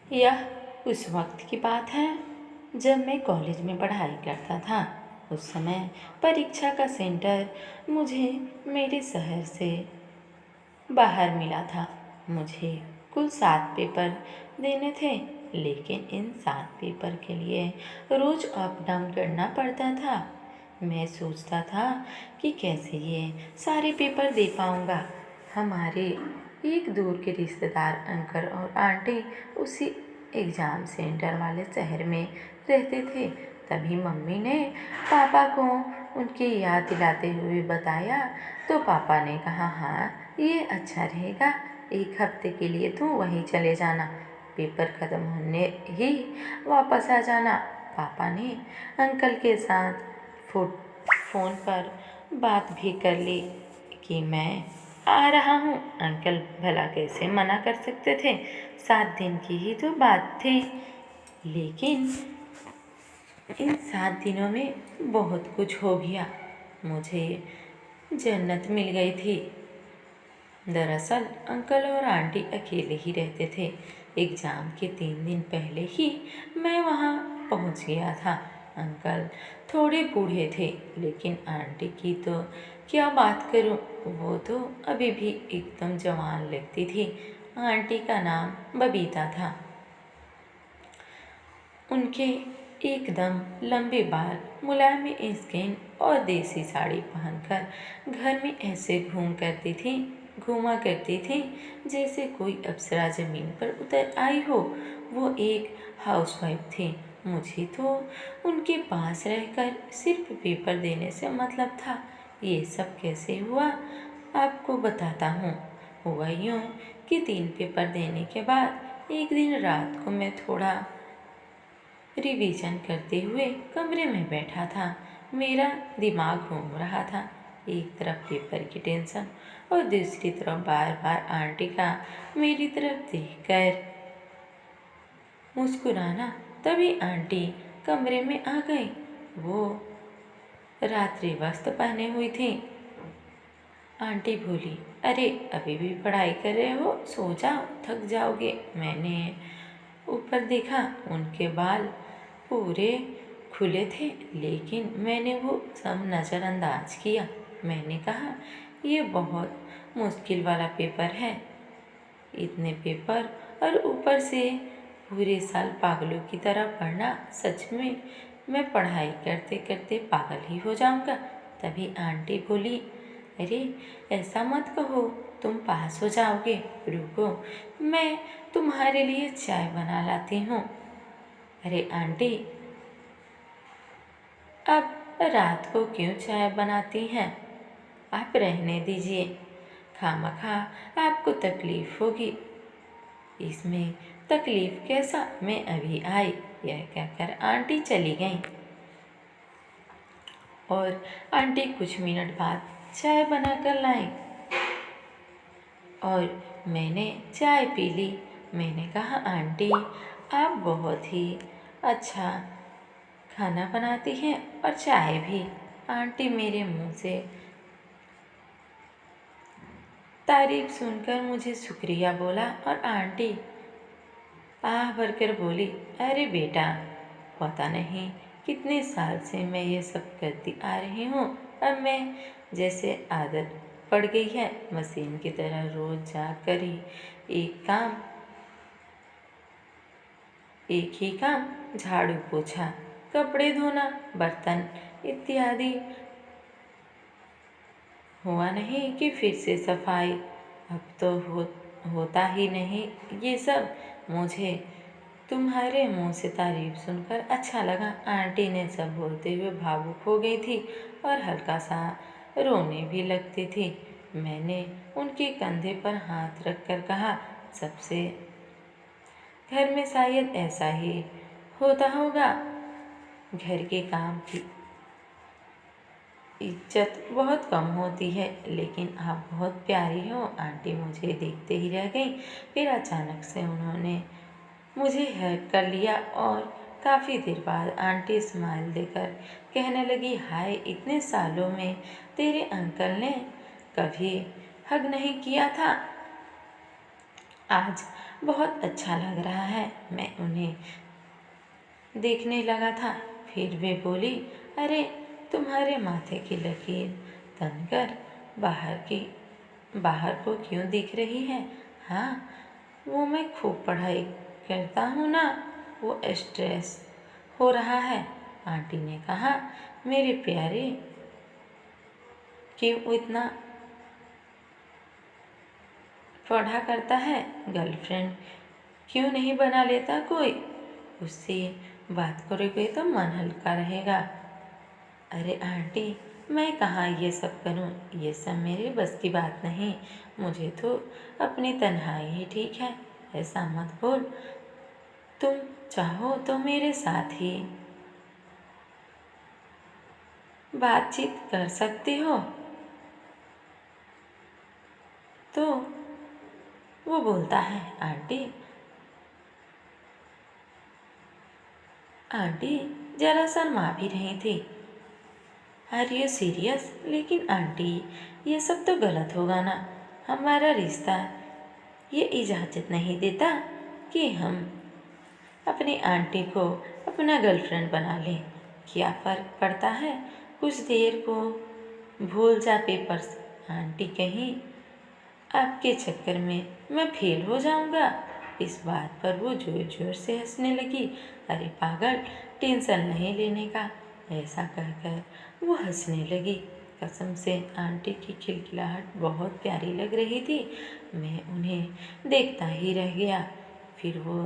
यह उस वक्त की बात है जब मैं कॉलेज में पढ़ाई करता था। उस समय परीक्षा का सेंटर मुझे मेरे शहर से बाहर मिला था। मुझे कुल 7 पेपर देने थे, लेकिन इन 7 पेपर के लिए रोज़ अप डाउन करना पड़ता था। मैं सोचता था कि कैसे ये सारे पेपर दे पाऊँगा। हमारे एक दूर के रिश्तेदार अंकल और आंटी उसी एग्ज़ाम सेंटर वाले शहर में रहते थे। तभी मम्मी ने पापा को उनकी याद दिलाते हुए बताया, तो पापा ने कहा, हाँ ये अच्छा रहेगा, 1 हफ्ते के लिए तू वहीं चले जाना, पेपर ख़त्म होने ही वापस आ जाना। पापा ने अंकल के साथ फ़ोन पर बात भी कर ली कि मैं आ रहा हूँ। अंकल भला कैसे मना कर सकते थे, 7 दिन की ही तो बात थी। लेकिन इन 7 दिनों में बहुत कुछ हो गया। मुझे जन्नत मिल गई थी। दरअसल अंकल और आंटी अकेले ही रहते थे। एग्ज़ाम के 3 दिन पहले ही मैं वहाँ पहुँच गया था। अंकल थोड़े बूढ़े थे, लेकिन आंटी की तो क्या बात करूँ, वो तो अभी भी एकदम जवान लगती थी। आंटी का नाम बबीता था। उनके एकदम लंबे बाल, मुलायम स्किन और देसी साड़ी पहनकर घर में ऐसे घूमा करती थी जैसे कोई अप्सरा ज़मीन पर उतर आई हो। वो एक हाउसवाइफ थी। मुझे तो उनके पास रहकर सिर्फ पेपर देने से मतलब था। ये सब कैसे हुआ, आपको बताता हूँ। हुआ यूँ कि 3 पेपर देने के बाद एक दिन रात को मैं थोड़ा रिवीजन करते हुए कमरे में बैठा था। मेरा दिमाग घूम रहा था। एक तरफ पेपर की टेंशन और दूसरी तरफ बार बार आंटी का मेरी तरफ देखकर मुस्कुराना। तभी आंटी कमरे में आ गई। वो रात्रि वस्त्र पहने हुई थी। आंटी बोली, अरे अभी भी पढ़ाई कर रहे हो, सो जाओ, थक जाओगे। मैंने ऊपर देखा, उनके बाल पूरे खुले थे, लेकिन मैंने वो सब नज़रअंदाज किया। मैंने कहा, ये बहुत मुश्किल वाला पेपर है। इतने पेपर और ऊपर से पूरे साल पागलों की तरह पढ़ना, सच में मैं पढ़ाई करते करते पागल ही हो जाऊंगा। तभी आंटी बोली, अरे ऐसा मत कहो, तुम पास हो जाओगे। रुको, मैं तुम्हारे लिए चाय बना लाती हूँ। अरे आंटी, अब रात को क्यों चाय बनाती हैं? आप रहने दीजिए, खामखा आपको तकलीफ़ होगी। इसमें तकलीफ़ कैसा, मैं अभी आई। यह कहकर आंटी चली गई और आंटी कुछ मिनट बाद चाय बनाकर लाई और मैंने चाय पी ली। मैंने कहा, आंटी आप बहुत ही अच्छा खाना बनाती हैं और चाय भी। आंटी मेरे मुंह से तारीफ सुनकर मुझे शुक्रिया बोला और आंटी आह भरकर बोली, अरे बेटा, पता नहीं कितने साल से मैं ये सब करती आ रही हूँ। अब मैं जैसे आदत पड़ गई है, मशीन की तरह रोज जाकर ही एक ही काम, झाड़ू पोछा, कपड़े धोना, बर्तन इत्यादि। हुआ नहीं कि फिर से सफाई। अब तो होता ही नहीं ये सब। मुझे तुम्हारे मुंह से तारीफ सुनकर अच्छा लगा। आंटी ने सब बोलते हुए भावुक हो गई थी और हल्का सा रोने भी लगती थी। मैंने उनके कंधे पर हाथ रखकर कहा, सबसे घर में शायद ऐसा ही होता होगा। घर के काम की इज्जत बहुत कम होती है, लेकिन आप बहुत प्यारी हो। आंटी मुझे देखते ही रह गई। फिर अचानक से उन्होंने मुझे हग कर लिया और काफ़ी देर बाद आंटी स्माइल देकर कहने लगी, हाय, इतने सालों में तेरे अंकल ने कभी हग नहीं किया था। आज बहुत अच्छा लग रहा है। मैं उन्हें देखने लगा था। फिर वे बोली, अरे तुम्हारे माथे की लकीर तनकर बाहर को क्यों दिख रही है? हाँ, वो मैं खूब पढ़ाई करता हूँ ना, वो स्ट्रेस हो रहा है। आंटी ने कहा, मेरे प्यारे, क्यों इतना पढ़ा करता है? गर्लफ्रेंड क्यों नहीं बना लेता कोई? उससे बात करोगे तो मन हल्का रहेगा। अरे आंटी, मैं कहाँ ये सब करूँ? ये सब मेरे बस की बात नहीं। मुझे तो अपनी तन्हाई ही ठीक है। ऐसा मत बोल। तुम चाहो तो मेरे साथ ही बातचीत कर सकते हो। तो वो बोलता है, आंटी जरा शर्मा भी रही थी। Are you serious? लेकिन आंटी, ये सब तो गलत होगा ना। हमारा रिश्ता ये इजाज़त नहीं देता कि हम अपनी आंटी को अपना गर्लफ्रेंड बना लें। क्या फ़र्क पड़ता है? कुछ देर को भूल जा पेपर्स। आंटी, कहीं आपके चक्कर में मैं फेल हो जाऊंगा। इस बात पर वो जोर जोर से हंसने लगी। अरे पागल, टेंशन नहीं लेने का। ऐसा कहकर वो हंसने लगी। कसम से आंटी की खिलखिलाहट बहुत प्यारी लग रही थी। मैं उन्हें देखता ही रह गया। फिर वो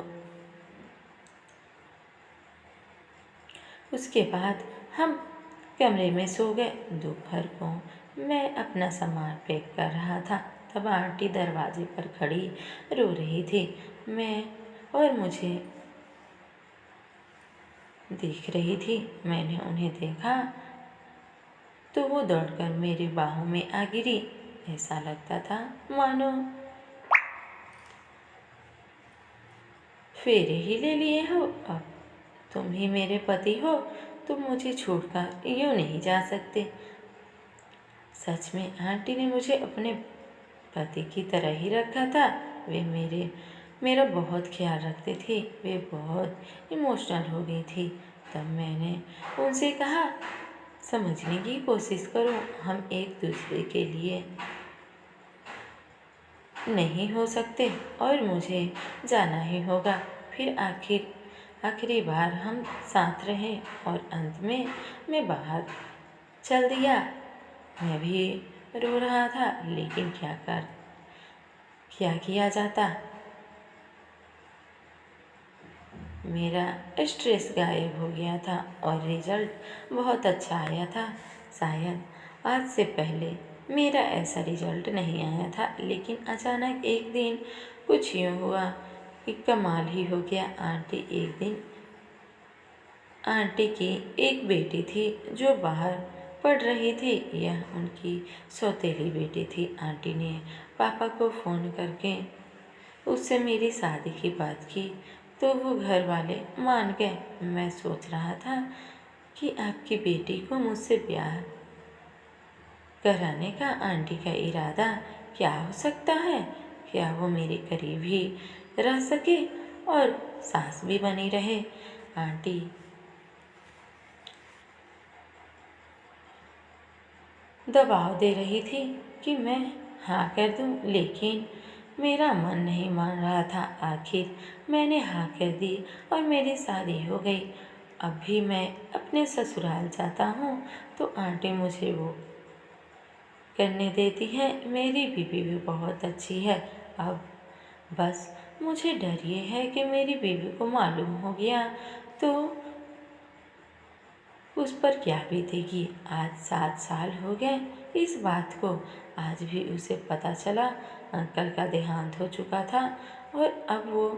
उसके बाद हम कमरे में सो गए। दोपहर को मैं अपना सामान पैक कर रहा था, तब आंटी दरवाजे पर खड़ी रो रही थी। मुझे देख रही थी। मैंने उन्हें देखा तो वो दौड़कर मेरी बाहों में आ गिरी। ऐसा लगता था मानो फेरे ही ले लिए हो। अब तुम ही मेरे पति हो, तुम मुझे छोड़कर यूँ नहीं जा सकते। सच में आंटी ने मुझे अपने पति की तरह ही रखा था। वे मेरा बहुत ख्याल रखते थे। वे बहुत इमोशनल हो गई थी। तब मैंने उनसे कहा, समझने की कोशिश करो, हम एक दूसरे के लिए नहीं हो सकते और मुझे जाना ही होगा। फिर आखिरी बार हम साथ रहे और अंत में मैं बाहर चल दिया। मैं भी रो रहा था, लेकिन क्या किया जाता। मेरा स्ट्रेस गायब हो गया था और रिजल्ट बहुत अच्छा आया था। शायद आज से पहले मेरा ऐसा रिजल्ट नहीं आया था, लेकिन अचानक एक दिन कुछ यूँ हुआ कि कमाल ही हो गया। आंटी की एक बेटी थी जो बाहर पढ़ रही थी। यह उनकी सौतेली बेटी थी। आंटी ने पापा को फ़ोन करके उससे मेरी शादी की बात की तो वो घर वाले मान गए। मैं सोच रहा था कि आपकी बेटी को मुझसे ब्याह कराने का आंटी का इरादा क्या हो सकता है? क्या वो मेरे करीब ही रह सके और सास भी बनी रहे? आंटी दबाव दे रही थी कि मैं हाँ कर दूं, लेकिन मेरा मन नहीं मान रहा था। आखिर मैंने हाँ कर दी और मेरी शादी हो गई। अब भी मैं अपने ससुराल जाता हूँ तो आंटी मुझे वो करने देती है। मेरी बीवी भी बहुत अच्छी है। अब बस मुझे डर ये है कि मेरी बीवी को मालूम हो गया तो उस पर क्या बीतेगी। आज 7 साल हो गए इस बात को। आज भी उसे पता चला अंकल का देहांत हो चुका था और अब वो